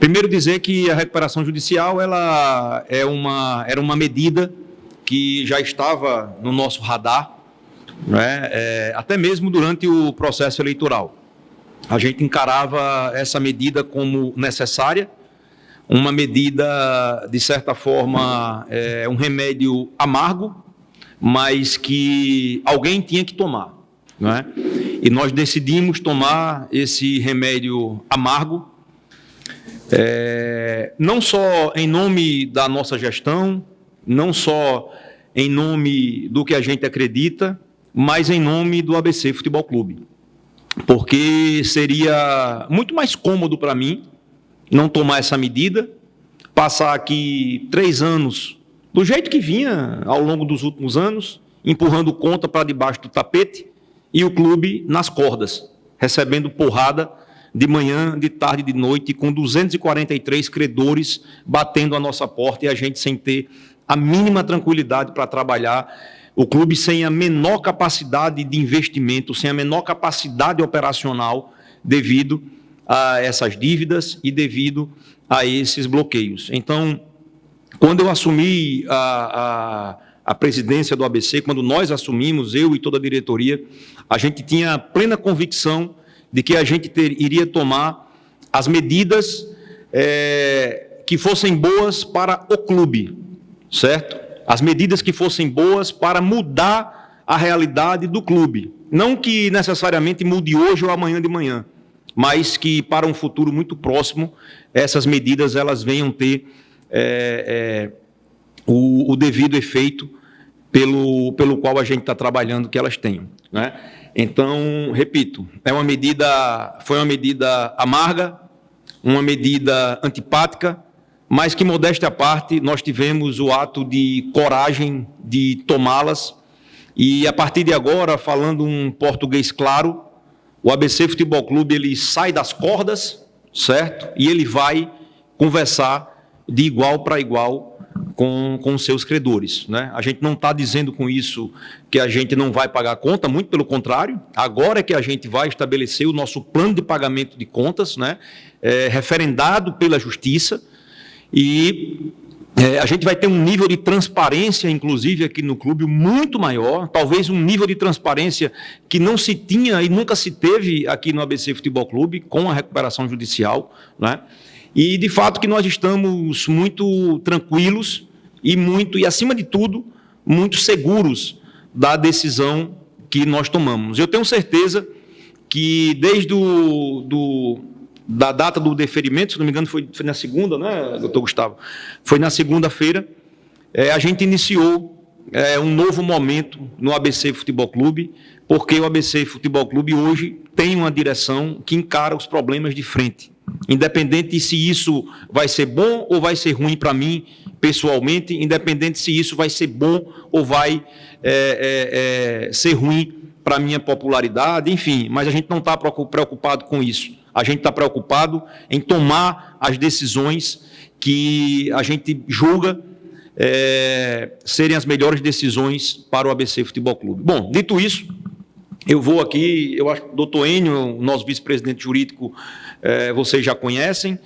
Primeiro dizer que a recuperação judicial ela era uma medida que já estava no nosso radar, né? Até mesmo durante o processo eleitoral. A gente encarava essa medida como necessária, uma medida, de certa forma, um remédio amargo, mas que alguém tinha que tomar, não é? E nós decidimos tomar esse remédio amargo, não só em nome da nossa gestão, não só em nome do que a gente acredita, mas em nome do ABC Futebol Clube. Porque seria muito mais cômodo para mim não tomar essa medida, passar aqui 3 anos do jeito que vinha ao longo dos últimos anos, empurrando conta para debaixo do tapete e o clube nas cordas, recebendo porrada de manhã, de tarde, de noite, com 243 credores batendo a nossa porta e a gente sem ter a mínima tranquilidade para trabalhar, o clube sem a menor capacidade de investimento, sem a menor capacidade operacional devido a essas dívidas e devido a esses bloqueios. Então, quando eu assumi a presidência do ABC, quando nós assumimos, eu e toda a diretoria, a gente tinha plena convicção de que a gente iria tomar as medidas que fossem boas para o clube, certo? As medidas que fossem boas para mudar a realidade do clube. Não que necessariamente mude hoje ou amanhã de manhã, mas que para um futuro muito próximo, essas medidas elas venham ter o devido efeito pelo qual a gente está trabalhando que elas tenham, né? Então, repito, foi uma medida amarga, uma medida antipática, mas que, modéstia à parte, nós tivemos o ato de coragem de tomá-las e, a partir de agora, falando um português claro, o ABC Futebol Clube ele sai das cordas, certo? E ele vai conversar de igual para igual com seus credores, né? A gente não está dizendo com isso que a gente não vai pagar conta, muito pelo contrário, agora é que a gente vai estabelecer o nosso plano de pagamento de contas, né? Referendado pela Justiça, e a gente vai ter um nível de transparência, inclusive aqui no clube, muito maior, talvez um nível de transparência que não se tinha e nunca se teve aqui no ABC Futebol Clube, com a recuperação judicial, né? E, de fato, que nós estamos muito tranquilos e, acima de tudo, muito seguros da decisão que nós tomamos. Eu tenho certeza que, desde da data do deferimento, se não me engano, foi na segunda, né, doutor Gustavo? Foi na segunda-feira, a gente iniciou um novo momento no ABC Futebol Clube, porque o ABC Futebol Clube hoje tem uma direção que encara os problemas de frente. Independente se isso vai ser bom ou vai ser ruim para mim, pessoalmente, independente se isso vai ser bom ou vai ser ruim para a minha popularidade, enfim, mas a gente não está preocupado com isso. A gente está preocupado em tomar as decisões que a gente julga serem as melhores decisões para o ABC Futebol Clube. Bom, dito isso, eu vou aqui, eu acho que o doutor Enio, nosso vice-presidente jurídico, vocês já conhecem,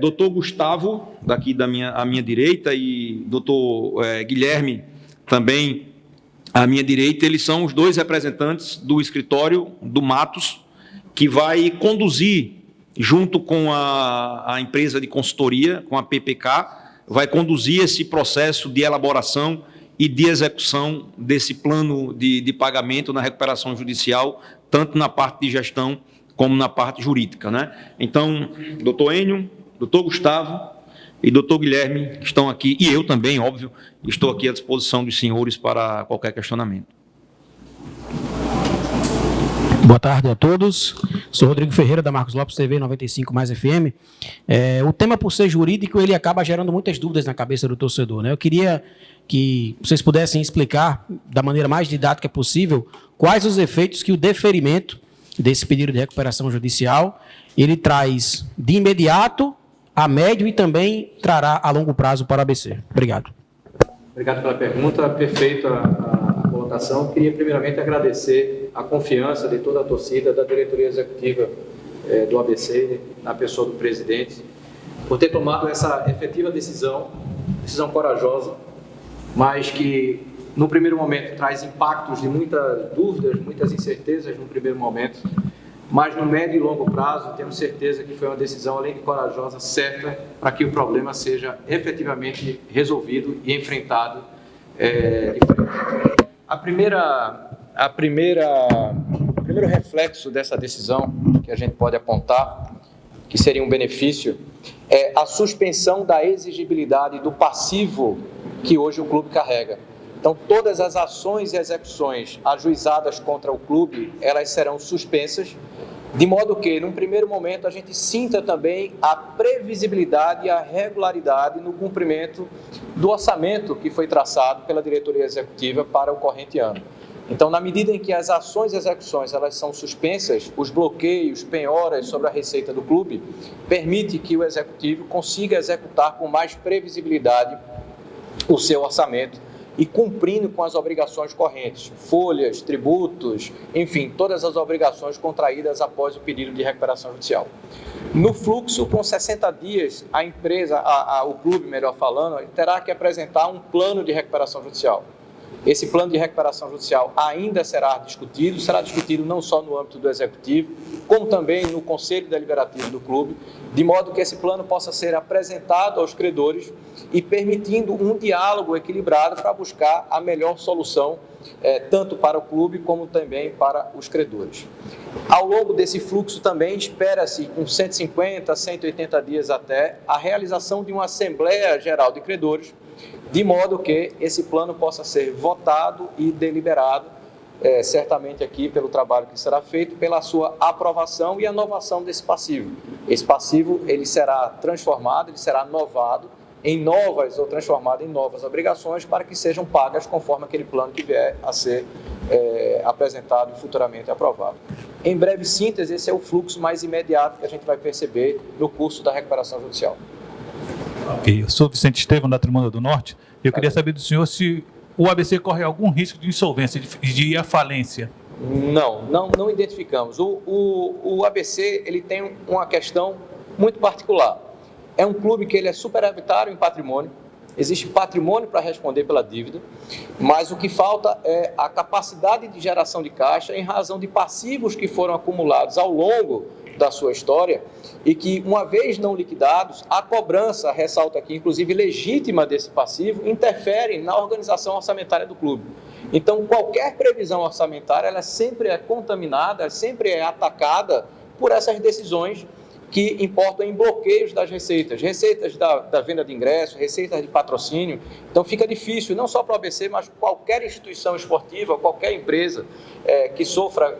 doutor Gustavo, daqui à minha direita, e doutor Guilherme, também à minha direita, eles são os 2 representantes do escritório do Matos, que vai conduzir, junto com a empresa de consultoria, com a PPK, vai conduzir esse processo de elaboração e de execução desse plano de pagamento na recuperação judicial, tanto na parte de gestão como na parte jurídica, né? Então, doutor Enio, doutor Gustavo e doutor Guilherme que estão aqui, e eu também, óbvio, estou aqui à disposição dos senhores para qualquer questionamento. Boa tarde a todos. Sou Rodrigo Ferreira, da Marcos Lopes TV 95 mais FM. O tema, por ser jurídico, ele acaba gerando muitas dúvidas na cabeça do torcedor, né? Eu queria que vocês pudessem explicar, da maneira mais didática possível, quais os efeitos que o deferimento desse pedido de recuperação judicial ele traz de imediato, a médio e também trará a longo prazo para o ABC. Obrigado. Obrigado pela pergunta. Perfeita a colocação. Queria, primeiramente, agradecer a confiança de toda a torcida, da diretoria executiva do ABC, na pessoa do presidente, por ter tomado essa efetiva decisão corajosa, mas que no primeiro momento traz impactos de muitas dúvidas, muitas incertezas no primeiro momento, mas no médio e longo prazo temos certeza que foi uma decisão, além de corajosa, certa, para que o problema seja efetivamente resolvido e enfrentado de frente. O primeiro reflexo dessa decisão que a gente pode apontar, que seria um benefício, é a suspensão da exigibilidade do passivo que hoje o clube carrega. Então, todas as ações e execuções ajuizadas contra o clube, elas serão suspensas, de modo que, num primeiro momento, a gente sinta também a previsibilidade e a regularidade no cumprimento do orçamento que foi traçado pela diretoria executiva para o corrente ano. Então, na medida em que as ações e execuções elas são suspensas, os bloqueios, penhoras sobre a receita do clube, permite que o executivo consiga executar com mais previsibilidade o seu orçamento e cumprindo com as obrigações correntes, folhas, tributos, enfim, todas as obrigações contraídas após o pedido de recuperação judicial. No fluxo, com 60 dias, a empresa, o clube, melhor falando, terá que apresentar um plano de recuperação judicial. Esse plano de recuperação judicial ainda será discutido não só no âmbito do Executivo, como também no Conselho Deliberativo do clube, de modo que esse plano possa ser apresentado aos credores e permitindo um diálogo equilibrado para buscar a melhor solução, tanto para o clube como também para os credores. Ao longo desse fluxo também espera-se, com 150, 180 dias até, a realização de uma Assembleia Geral de Credores, de modo que esse plano possa ser votado e deliberado, certamente aqui pelo trabalho que será feito, pela sua aprovação e anovação desse passivo. Esse passivo ele será transformado, ele será novado em novas ou transformado em novas obrigações para que sejam pagas conforme aquele plano que vier a ser apresentado e futuramente aprovado. Em breve síntese, esse é o fluxo mais imediato que a gente vai perceber no curso da recuperação judicial. Eu sou Vicente Estevão, da Tribuna do Norte. Eu queria saber do senhor se o ABC corre algum risco de insolvência, de ir à falência. Não identificamos. O ABC ele tem uma questão muito particular. É um clube que ele é superavitário em patrimônio, existe patrimônio para responder pela dívida, mas o que falta é a capacidade de geração de caixa em razão de passivos que foram acumulados ao longo da sua história e que, uma vez não liquidados, a cobrança, ressalto aqui, inclusive legítima desse passivo, interfere na organização orçamentária do clube. Então, qualquer previsão orçamentária, ela sempre é contaminada, sempre é atacada por essas decisões que importam em bloqueios das receitas da venda de ingressos, receitas de patrocínio. Então fica difícil, não só para o ABC, mas qualquer instituição esportiva, qualquer empresa que sofra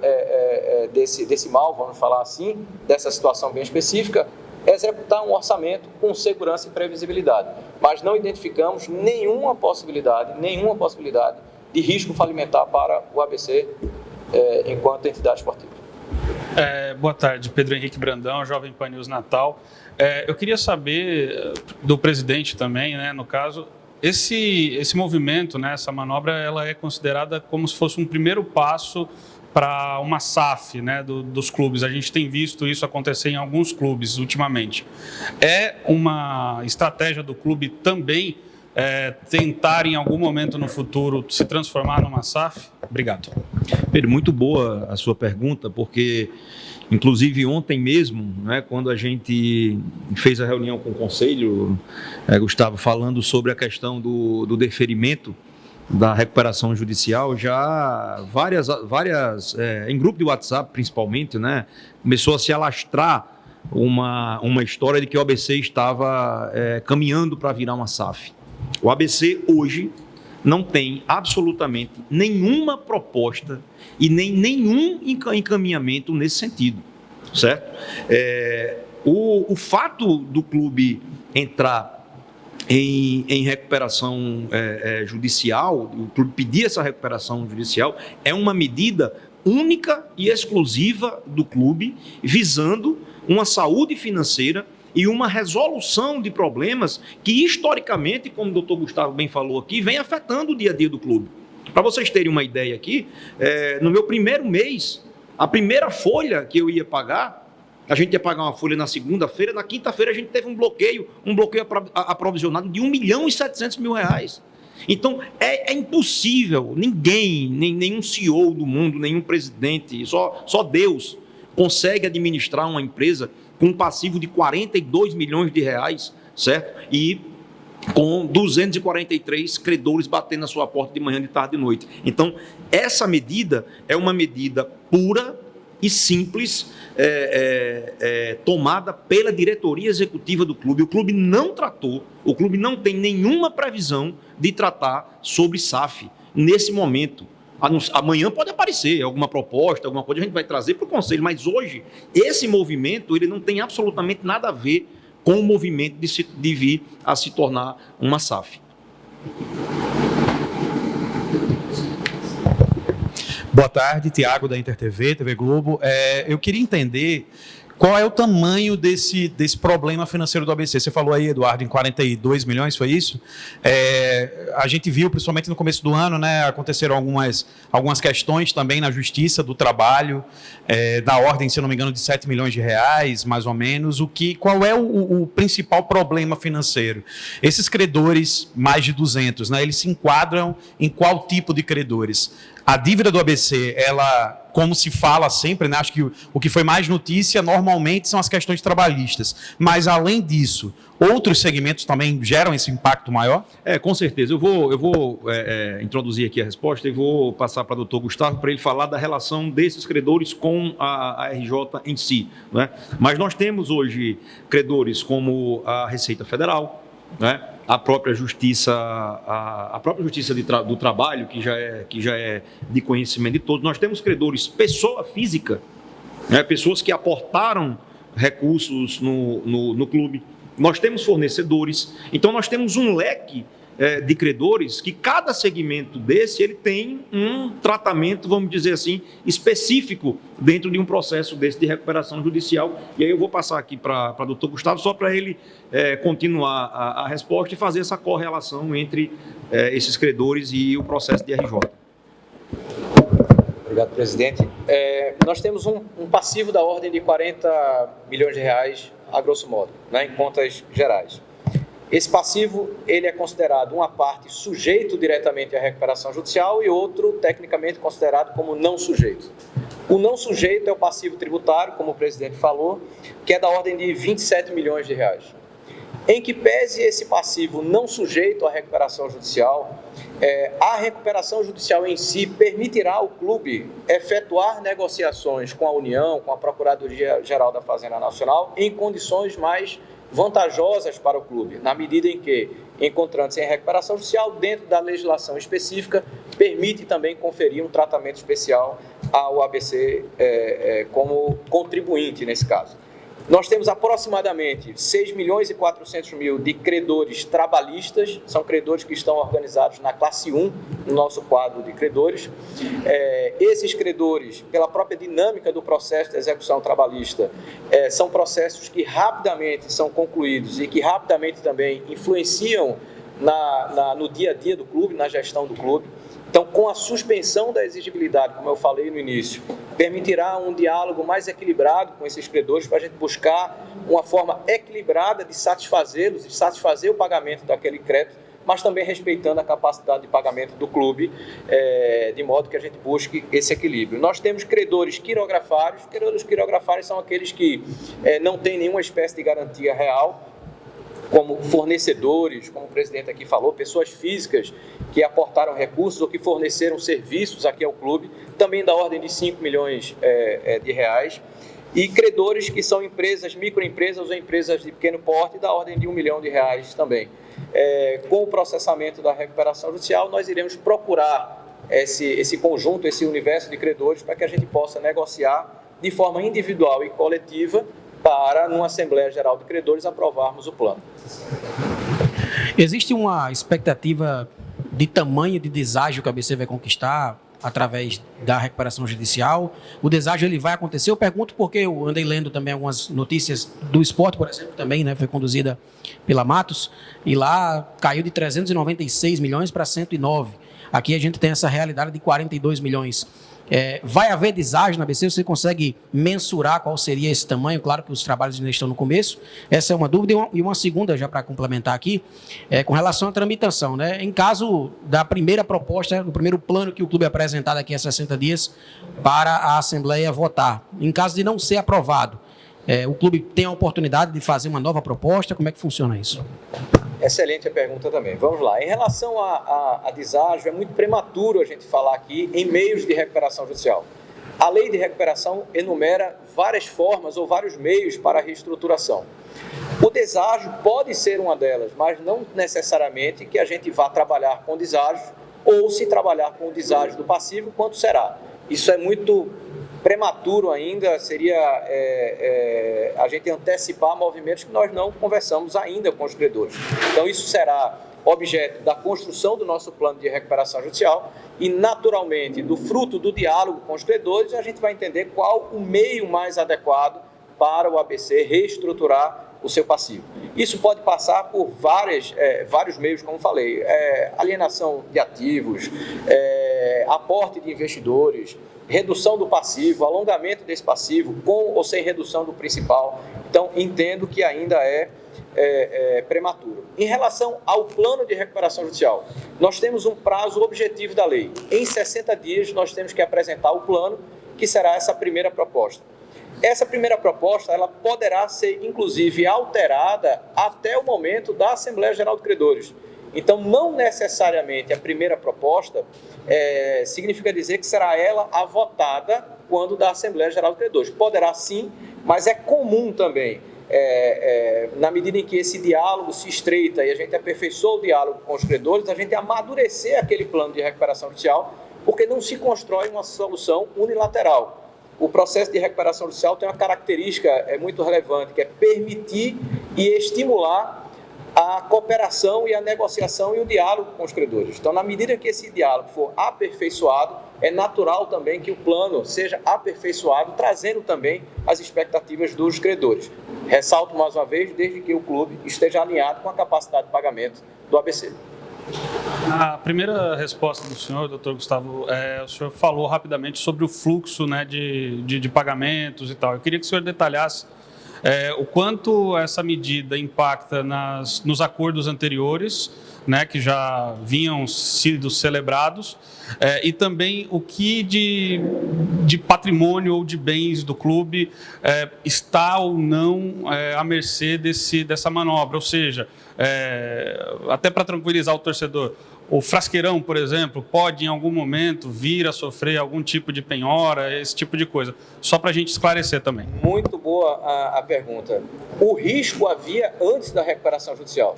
desse mal, vamos falar assim, dessa situação bem específica, executar um orçamento com segurança e previsibilidade. Mas não identificamos nenhuma possibilidade de risco falimentar para o ABC enquanto entidade esportiva. Boa tarde, Pedro Henrique Brandão, Jovem Pan News Natal. Eu queria saber do presidente também, né, no caso, esse movimento, né, essa manobra, ela é considerada como se fosse um primeiro passo para uma SAF, né, dos clubes. A gente tem visto isso acontecer em alguns clubes ultimamente. É uma estratégia do clube também tentar em algum momento no futuro se transformar numa SAF? Obrigado. Pedro, muito boa a sua pergunta, porque inclusive ontem mesmo, né, quando a gente fez a reunião com o Conselho, Gustavo, falando sobre a questão do deferimento da recuperação judicial, já várias em grupo de WhatsApp principalmente, né, começou a se alastrar uma história de que o ABC estava caminhando para virar uma SAF. O ABC hoje não tem absolutamente nenhuma proposta e nenhum encaminhamento nesse sentido, certo? O fato do clube entrar em recuperação judicial, o clube pedir essa recuperação judicial, é uma medida única e exclusiva do clube, visando uma saúde financeira e uma resolução de problemas que, historicamente, como o doutor Gustavo bem falou aqui, vem afetando o dia a dia do clube. Para vocês terem uma ideia aqui, no meu primeiro mês, a primeira folha que eu ia pagar, A gente ia pagar uma folha na segunda-feira, na quinta-feira a gente teve um bloqueio aprovisionado de R$1.700.000. Então, é impossível, ninguém, nenhum CEO do mundo, nenhum presidente, só Deus consegue administrar uma empresa com um passivo de R$42 milhões, certo? E com 243 credores batendo na sua porta de manhã, de tarde e de noite. Então, essa medida é uma medida pura e simples, tomada pela diretoria executiva do clube. O clube não tratou, o clube não tem nenhuma previsão de tratar sobre SAF nesse momento. Amanhã pode aparecer alguma proposta, alguma coisa, a gente vai trazer para o conselho, mas hoje esse movimento ele não tem absolutamente nada a ver com o movimento de vir a se tornar uma SAF. Boa tarde, Tiago da InterTV, TV Globo. Eu queria entender qual é o tamanho desse problema financeiro do ABC. Você falou aí, Eduardo, em 42 milhões, foi isso? A gente viu, principalmente no começo do ano, né, aconteceram algumas questões também na Justiça do Trabalho, da ordem, se eu não me engano, de 7 milhões de reais, mais ou menos. Qual é o principal problema financeiro? Esses credores, mais de 200, né, eles se enquadram em qual tipo de credores? A dívida do ABC, ela, como se fala sempre, né, acho que o que foi mais notícia normalmente são as questões trabalhistas. Mas, além disso, outros segmentos também geram esse impacto maior? Com certeza. Eu vou introduzir aqui a resposta e vou passar para o doutor Gustavo para ele falar da relação desses credores com a RJ em si. Né? Mas nós temos hoje credores como a Receita Federal, né? A própria Justiça, do Trabalho, que já é de conhecimento de todos. Nós temos credores pessoa física, né? Pessoas que aportaram recursos no clube. Nós temos fornecedores. Então, nós temos um leque de credores que cada segmento desse ele tem um tratamento, vamos dizer assim, específico dentro de um processo desse de recuperação judicial. E aí eu vou passar aqui para o doutor Gustavo só para ele continuar a resposta e fazer essa correlação entre esses credores e o processo de RJ. Obrigado, presidente. Nós temos um passivo da ordem de 40 milhões de reais, a grosso modo, né, em contas gerais. Esse passivo ele é considerado uma parte sujeito diretamente à recuperação judicial e outro tecnicamente considerado como não sujeito. O não sujeito é o passivo tributário, como o presidente falou, que é da ordem de 27 milhões de reais. Em que pese esse passivo não sujeito à recuperação judicial, a recuperação judicial em si permitirá ao clube efetuar negociações com a União, com a Procuradoria-Geral da Fazenda Nacional, em condições mais vantajosas para o clube, na medida em que, encontrando-se em recuperação judicial, dentro da legislação específica, permite também conferir um tratamento especial ao ABC como contribuinte nesse caso. Nós temos aproximadamente 6 milhões e 400 mil de credores trabalhistas, são credores que estão organizados na classe 1, no nosso quadro de credores. Esses credores, pela própria dinâmica do processo de execução trabalhista, são processos que rapidamente são concluídos e que rapidamente também influenciam no dia a dia do clube, na gestão do clube. Então, com a suspensão da exigibilidade, como eu falei no início, permitirá um diálogo mais equilibrado com esses credores para a gente buscar uma forma equilibrada de satisfazê-los, de satisfazer o pagamento daquele crédito, mas também respeitando a capacidade de pagamento do clube, de modo que a gente busque esse equilíbrio. Nós temos credores quirografários. Credores quirografários são aqueles que não têm nenhuma espécie de garantia real, como fornecedores, como o presidente aqui falou, pessoas físicas que aportaram recursos ou que forneceram serviços aqui ao clube, também da ordem de 5 milhões de reais, e credores que são empresas, microempresas ou empresas de pequeno porte, da ordem de 1 milhão de reais também. Com o processamento da recuperação judicial, nós iremos procurar esse conjunto, esse universo de credores, para que a gente possa negociar de forma individual e coletiva para, numa Assembleia Geral de Credores, aprovarmos o plano. Existe uma expectativa de tamanho de deságio que a ABC vai conquistar através da recuperação judicial? O deságio ele vai acontecer? Eu pergunto porque eu andei lendo também algumas notícias do esporte, por exemplo, também, né, foi conduzida pela Matos, e lá caiu de 396 milhões para 109. Aqui a gente tem essa realidade de 42 milhões. Vai haver deságio na ABC? Você consegue mensurar qual seria esse tamanho? Claro que os trabalhos ainda estão no começo. Essa é uma dúvida. E uma segunda, já para complementar aqui, com relação à tramitação, né? Em caso da primeira proposta, do primeiro plano que o clube apresentar daqui a 60 dias para a Assembleia votar, em caso de não ser aprovado, o clube tem a oportunidade de fazer uma nova proposta? Como é que funciona isso? Excelente a pergunta também. Vamos lá. Em relação a deságio, é muito prematuro a gente falar aqui em meios de recuperação judicial. A lei de recuperação enumera várias formas ou vários meios para a reestruturação. O deságio pode ser uma delas, mas não necessariamente que a gente vá trabalhar com deságio ou se trabalhar com o deságio do passivo, quanto será. Isso é muito prematuro ainda, seria a gente antecipar movimentos que nós não conversamos ainda com os credores. Então, isso será objeto da construção do nosso plano de recuperação judicial e, naturalmente, do fruto do diálogo com os credores, a gente vai entender qual o meio mais adequado para o ABC reestruturar o seu passivo. Isso pode passar por vários meios, como falei, alienação de ativos, aporte de investidores, redução do passivo, alongamento desse passivo, com ou sem redução do principal. Então, entendo que ainda é prematuro. Em relação ao plano de recuperação judicial, nós temos um prazo objetivo da lei. Em 60 dias, nós temos que apresentar o plano, que será essa primeira proposta. Essa primeira proposta, ela poderá ser, inclusive, alterada até o momento da Assembleia Geral de Credores. Então, não necessariamente a primeira proposta significa dizer que será ela a votada quando da Assembleia Geral de Credores. Poderá sim, mas é comum também, na medida em que esse diálogo se estreita e a gente aperfeiçoa o diálogo com os credores, a gente amadurecer aquele plano de recuperação judicial, porque não se constrói uma solução unilateral. O processo de recuperação judicial tem uma característica muito relevante, que é permitir e estimular a cooperação e a negociação e o diálogo com os credores. Então, na medida que esse diálogo for aperfeiçoado, é natural também que o plano seja aperfeiçoado, trazendo também as expectativas dos credores. Ressalto mais uma vez, desde que o clube esteja alinhado com a capacidade de pagamento do ABC. A primeira resposta do senhor, doutor Gustavo, o senhor falou rapidamente sobre o fluxo, né, de pagamentos e tal. Eu queria que o senhor detalhasse o quanto essa medida impacta nos acordos anteriores, né, que já vinham sido celebrados, e também o que de patrimônio ou de bens do clube está ou não à mercê dessa manobra. Ou seja, até para tranquilizar o torcedor, o Frasqueirão, por exemplo, pode em algum momento vir a sofrer algum tipo de penhora, esse tipo de coisa. Só para a gente esclarecer também. Muito boa a pergunta. O risco havia antes da recuperação judicial.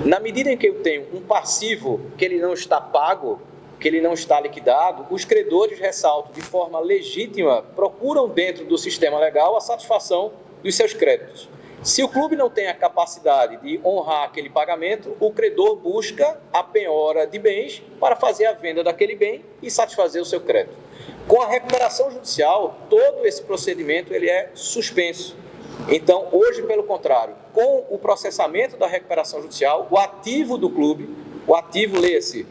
Na medida em que eu tenho um passivo que ele não está pago, que ele não está liquidado, os credores, ressalto, de forma legítima, procuram dentro do sistema legal a satisfação dos seus créditos. Se o clube não tem a capacidade de honrar aquele pagamento, o credor busca a penhora de bens para fazer a venda daquele bem e satisfazer o seu crédito. Com a recuperação judicial, todo esse procedimento ele é suspenso. Então, hoje, pelo contrário, com o processamento da recuperação judicial, o ativo do clube, o ativo, leia-se,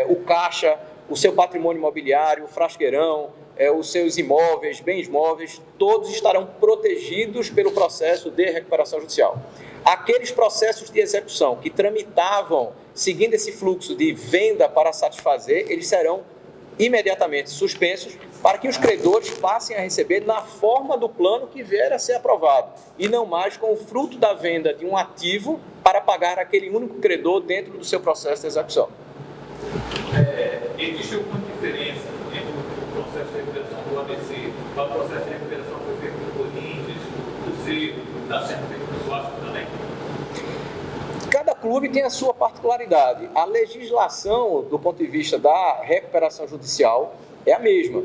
o caixa, o seu patrimônio imobiliário, o frasqueirão, os seus imóveis, bens móveis, todos estarão protegidos pelo processo de recuperação judicial. Aqueles processos de execução que tramitavam seguindo esse fluxo de venda para satisfazer, eles serão imediatamente suspensos para que os credores passem a receber na forma do plano que vier a ser aprovado e não mais com o fruto da venda de um ativo para pagar aquele único credor dentro do seu processo de execução. Existe alguma diferença entre o processo de recuperação do ABC e o processo de recuperação que foi feito do Corinthians, do Cruzeiro, está sendo feito do Vasco também? Cada clube tem a sua particularidade. A legislação, do ponto de vista da recuperação judicial, é a mesma.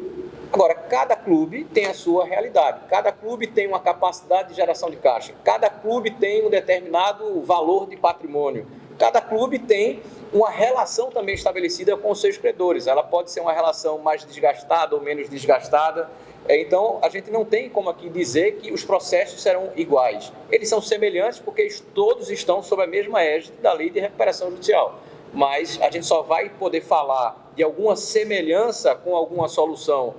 Agora, cada clube tem a sua realidade. Cada clube tem uma capacidade de geração de caixa. Cada clube tem um determinado valor de patrimônio. Cada clube tem uma relação também estabelecida com os seus credores. Ela pode ser uma relação mais desgastada ou menos desgastada. Então, a gente não tem como aqui dizer que os processos serão iguais. Eles são semelhantes porque todos estão sob a mesma égide da lei de recuperação judicial. Mas a gente só vai poder falar de alguma semelhança com alguma solução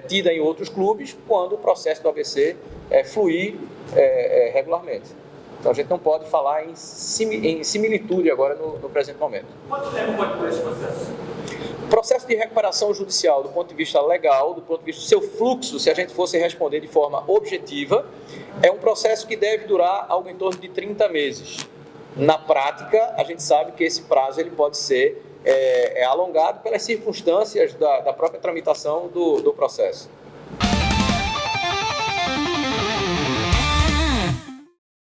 tida em outros clubes, quando o processo do ABC fluir regularmente. Então, a gente não pode falar em similitude agora no presente momento. Quanto tempo pode durar esse processo? O processo de recuperação judicial, do ponto de vista legal, do ponto de vista do seu fluxo, se a gente fosse responder de forma objetiva, é um processo que deve durar algo em torno de 30 meses. Na prática, a gente sabe que esse prazo ele pode ser alongado pelas circunstâncias da própria tramitação do processo.